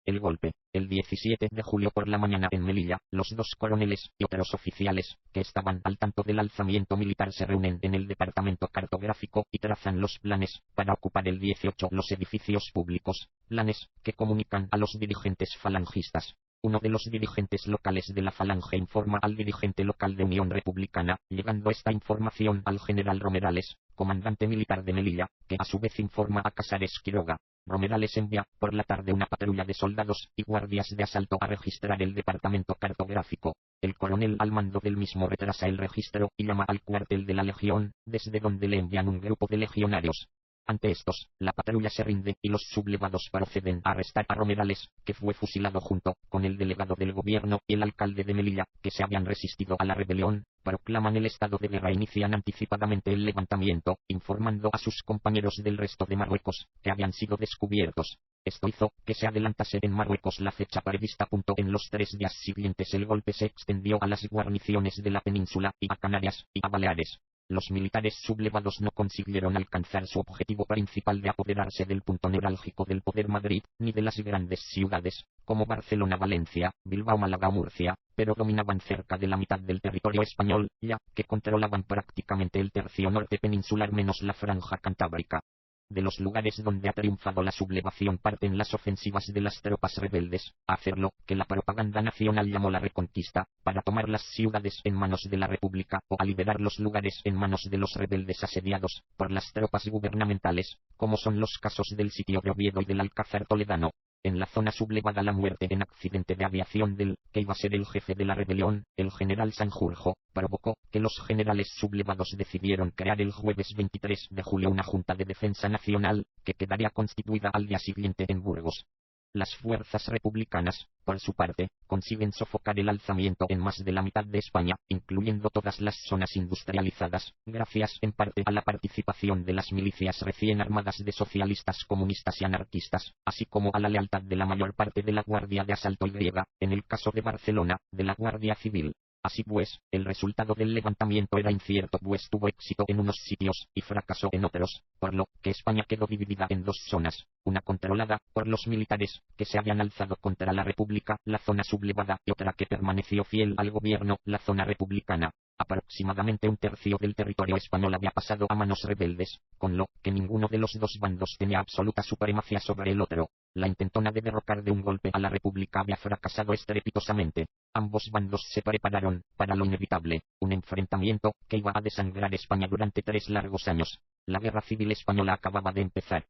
El golpe. El 17 de julio por la mañana en Melilla, los dos coroneles y otros oficiales que estaban al tanto del alzamiento militar se reúnen en el departamento cartográfico y trazan los planes para ocupar el 18 los edificios públicos, planes que comunican a los dirigentes falangistas. Uno de los dirigentes locales de la Falange informa al dirigente local de Unión Republicana, llegando esta información al general Romerales, comandante militar de Melilla, que a su vez informa a Casares Quiroga. Romerales envía por la tarde una patrulla de soldados y guardias de asalto a registrar el departamento cartográfico. El coronel al mando del mismo retrasa el registro y llama al cuartel de la Legión, desde donde le envían un grupo de legionarios. Ante estos, la patrulla se rinde y los sublevados proceden a arrestar a Romerales, que fue fusilado junto con el delegado del gobierno y el alcalde de Melilla, que se habían resistido a la rebelión. Proclaman el estado de guerra e inician anticipadamente el levantamiento, informando a sus compañeros del resto de Marruecos, que habían sido descubiertos. Esto hizo que se adelantase en Marruecos la fecha prevista. En los 3 días siguientes el golpe se extendió a las guarniciones de la península y a Canarias y a Baleares. Los militares sublevados no consiguieron alcanzar su objetivo principal de apoderarse del punto neurálgico del poder Madrid, ni de las grandes ciudades, como Barcelona, Valencia, Bilbao, Málaga o Murcia, pero dominaban cerca de la mitad del territorio español, ya que controlaban prácticamente el tercio norte peninsular menos la franja cantábrica. De los lugares donde ha triunfado la sublevación parten las ofensivas de las tropas rebeldes, a hacer lo que la propaganda nacional llamó la reconquista, para tomar las ciudades en manos de la República o a liberar los lugares en manos de los rebeldes asediados por las tropas gubernamentales, como son los casos del sitio de Oviedo y del Alcázar toledano. En la zona sublevada la muerte en accidente de aviación del que iba a ser el jefe de la rebelión, el general Sanjurjo, provocó que los generales sublevados decidieron crear el jueves 23 de julio una Junta de Defensa Nacional, que quedaría constituida al día siguiente en Burgos. Las fuerzas republicanas, por su parte, consiguen sofocar el alzamiento en más de la mitad de España, incluyendo todas las zonas industrializadas, gracias en parte a la participación de las milicias recién armadas de socialistas, comunistas y anarquistas, así como a la lealtad de la mayor parte de la Guardia de Asalto y griega, en el caso de Barcelona, de la Guardia Civil. Así pues, el resultado del levantamiento era incierto, pues tuvo éxito en unos sitios y fracasó en otros, por lo que España quedó dividida en dos zonas, una controlada por los militares, que se habían alzado contra la República, la zona sublevada, y otra que permaneció fiel al gobierno, la zona republicana. Aproximadamente un tercio del territorio español había pasado a manos rebeldes, con lo que ninguno de los dos bandos tenía absoluta supremacía sobre el otro. La intentona de derrocar de un golpe a la República había fracasado estrepitosamente. Ambos bandos se prepararon para lo inevitable, un enfrentamiento que iba a desangrar España durante 3 largos años. La guerra civil española acababa de empezar.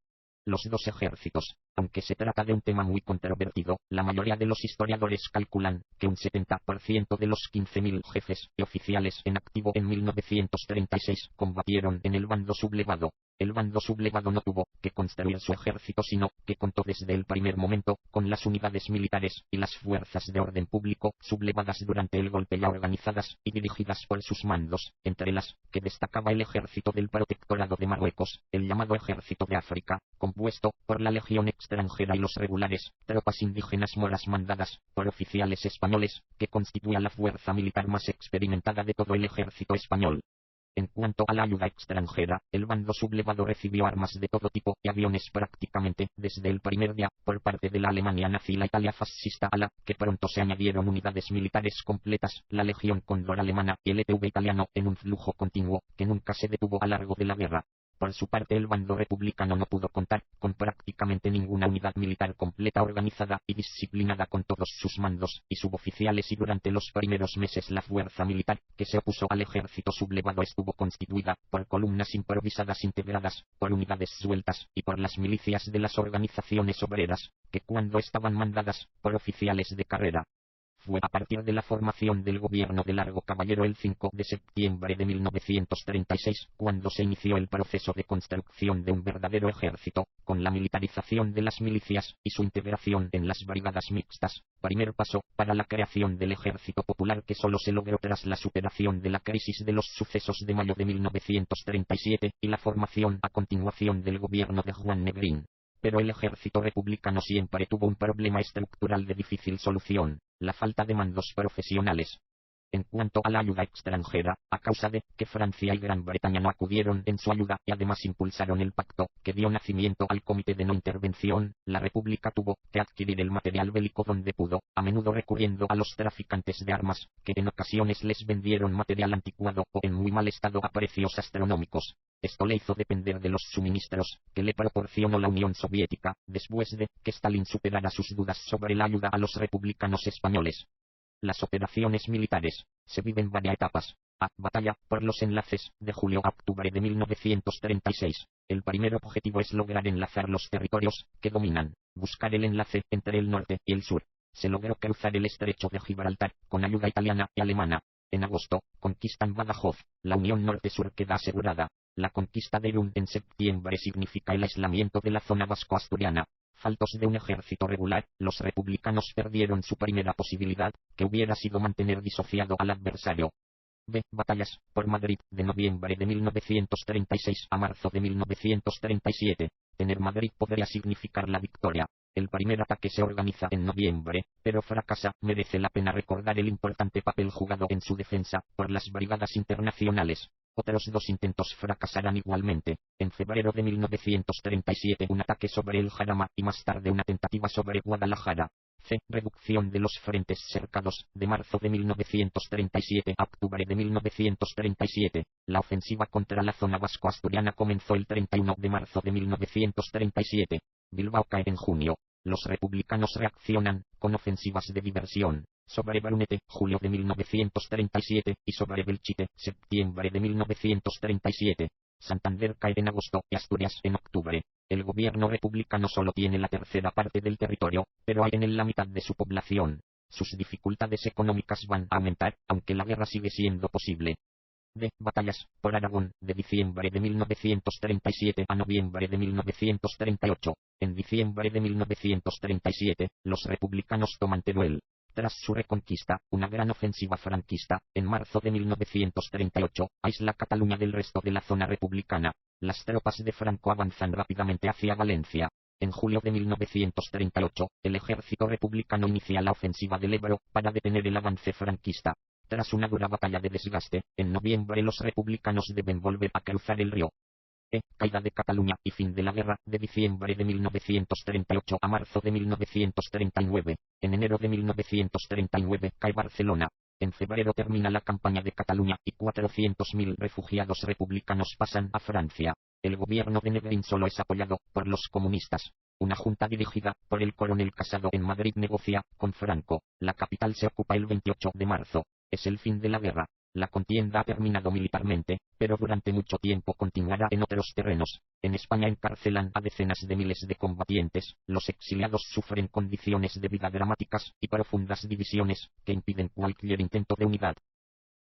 Los dos ejércitos, aunque se trata de un tema muy controvertido, la mayoría de los historiadores calculan que un 70% de los 15.000 jefes y oficiales en activo en 1936 combatieron en el bando sublevado. El bando sublevado no tuvo que construir su ejército, sino que contó desde el primer momento con las unidades militares y las fuerzas de orden público sublevadas durante el golpe, ya organizadas y dirigidas por sus mandos, entre las que destacaba el ejército del Protectorado de Marruecos, el llamado Ejército de África, compuesto por la Legión extranjera y los regulares, tropas indígenas moras mandadas por oficiales españoles, que constituía la fuerza militar más experimentada de todo el ejército español. En cuanto a la ayuda extranjera, el bando sublevado recibió armas de todo tipo y aviones prácticamente desde el primer día, por parte de la Alemania nazi y la Italia fascista, a la que pronto se añadieron unidades militares completas, la Legión Cóndor alemana y el ETV italiano, en un flujo continuo que nunca se detuvo a lo largo de la guerra. Por su parte, el bando republicano no pudo contar con prácticamente ninguna unidad militar completa, organizada y disciplinada, con todos sus mandos y suboficiales, y durante los primeros meses la fuerza militar que se opuso al ejército sublevado estuvo constituida por columnas improvisadas integradas por unidades sueltas y por las milicias de las organizaciones obreras, que cuando estaban mandadas por oficiales de carrera. Fue a partir de la formación del gobierno de Largo Caballero el 5 de septiembre de 1936 cuando se inició el proceso de construcción de un verdadero ejército, con la militarización de las milicias y su integración en las brigadas mixtas, primer paso para la creación del Ejército Popular, que solo se logró tras la superación de la crisis de los sucesos de mayo de 1937 y la formación a continuación del gobierno de Juan Negrín. Pero el ejército republicano siempre tuvo un problema estructural de difícil solución: la falta de mandos profesionales. En cuanto a la ayuda extranjera, a causa de que Francia y Gran Bretaña no acudieron en su ayuda y además impulsaron el pacto que dio nacimiento al Comité de No Intervención, la República tuvo que adquirir el material bélico donde pudo, a menudo recurriendo a los traficantes de armas, que en ocasiones les vendieron material anticuado o en muy mal estado a precios astronómicos. Esto le hizo depender de los suministros que le proporcionó la Unión Soviética, después de que Stalin superara sus dudas sobre la ayuda a los republicanos españoles. Las operaciones militares se viven varias etapas. A. Batalla por los enlaces, de julio a octubre de 1936. El primer objetivo es lograr enlazar los territorios que dominan, buscar el enlace entre el norte y el sur. Se logró cruzar el estrecho de Gibraltar, con ayuda italiana y alemana. En agosto, conquistan Badajoz, la unión norte-sur queda asegurada. La conquista de Irún en septiembre significa el aislamiento de la zona vasco-asturiana. Faltos de un ejército regular, los republicanos perdieron su primera posibilidad, que hubiera sido mantener disociado al adversario. B. Batallas por Madrid, de noviembre de 1936 a marzo de 1937. Tener Madrid podría significar la victoria. El primer ataque se organiza en noviembre, pero fracasa. Merece la pena recordar el importante papel jugado en su defensa por las brigadas internacionales. Otros dos intentos fracasarán igualmente. En febrero de 1937 un ataque sobre el Jarama y más tarde una tentativa sobre Guadalajara. C. Reducción de los frentes cercados, de marzo de 1937 a octubre de 1937. La ofensiva contra la zona vasco-asturiana comenzó el 31 de marzo de 1937. Bilbao cae en junio. Los republicanos reaccionan con ofensivas de diversión sobre Brunete, julio de 1937, y sobre Belchite, septiembre de 1937. Santander cae en agosto y Asturias en octubre. El gobierno republicano solo tiene la tercera parte del territorio, pero hay en él la mitad de su población. Sus dificultades económicas van a aumentar, aunque la guerra sigue siendo posible. D. Batallas por Aragón, de diciembre de 1937 a noviembre de 1938. En diciembre de 1937, los republicanos toman Teruel. Tras su reconquista, una gran ofensiva franquista, en marzo de 1938, aísla Cataluña del resto de la zona republicana. Las tropas de Franco avanzan rápidamente hacia Valencia. En julio de 1938, el ejército republicano inicia la ofensiva del Ebro para detener el avance franquista. Tras una dura batalla de desgaste, en noviembre los republicanos deben volver a cruzar el río. Caída de Cataluña y fin de la guerra, de diciembre de 1938 a marzo de 1939. En enero de 1939 cae Barcelona. En febrero termina la campaña de Cataluña y 400.000 refugiados republicanos pasan a Francia. El gobierno de Negrín solo es apoyado por los comunistas. Una junta dirigida por el coronel Casado en Madrid negocia con Franco. La capital se ocupa el 28 de marzo. Es el fin de la guerra. La contienda ha terminado militarmente, pero durante mucho tiempo continuará en otros terrenos. En España encarcelan a decenas de miles de combatientes, los exiliados sufren condiciones de vida dramáticas y profundas divisiones, que impiden cualquier intento de unidad.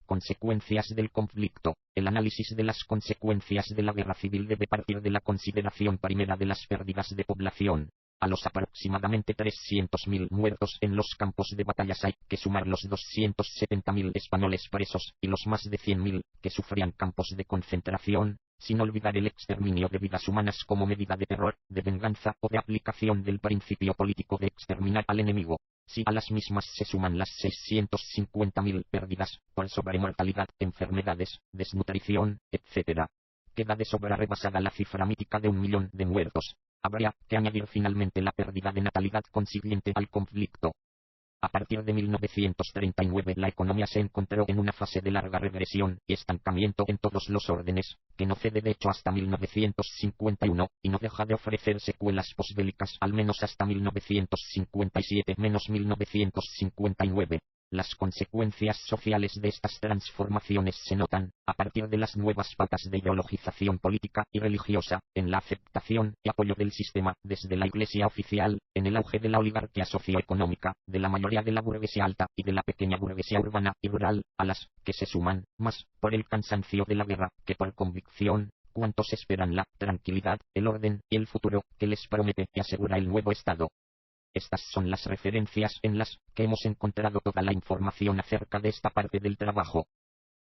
Consecuencias del conflicto. El análisis de las consecuencias de la guerra civil debe partir de la consideración primera de las pérdidas de población. A los aproximadamente 300.000 muertos en los campos de batallas hay que sumar los 270.000 españoles presos y los más de 100.000 que sufrían campos de concentración, sin olvidar el exterminio de vidas humanas como medida de terror, de venganza o de aplicación del principio político de exterminar al enemigo. Si a las mismas se suman las 650.000 pérdidas por sobremortalidad, enfermedades, desnutrición, etc., queda de sobra rebasada la cifra mítica de 1 millón de muertos. Habría que añadir finalmente la pérdida de natalidad consiguiente al conflicto. A partir de 1939 la economía se encontró en una fase de larga regresión y estancamiento en todos los órdenes, que no cede de hecho hasta 1951, y no deja de ofrecer secuelas posbélicas al menos hasta 1957-1959. Las consecuencias sociales de estas transformaciones se notan, a partir de las nuevas pautas de ideologización política y religiosa, en la aceptación y apoyo del sistema, desde la Iglesia oficial, en el auge de la oligarquía socioeconómica, de la mayoría de la burguesía alta y de la pequeña burguesía urbana y rural, a las que se suman, más por el cansancio de la guerra que por convicción, cuantos esperan la tranquilidad, el orden y el futuro que les promete y asegura el nuevo Estado. Estas son las referencias en las que hemos encontrado toda la información acerca de esta parte del trabajo.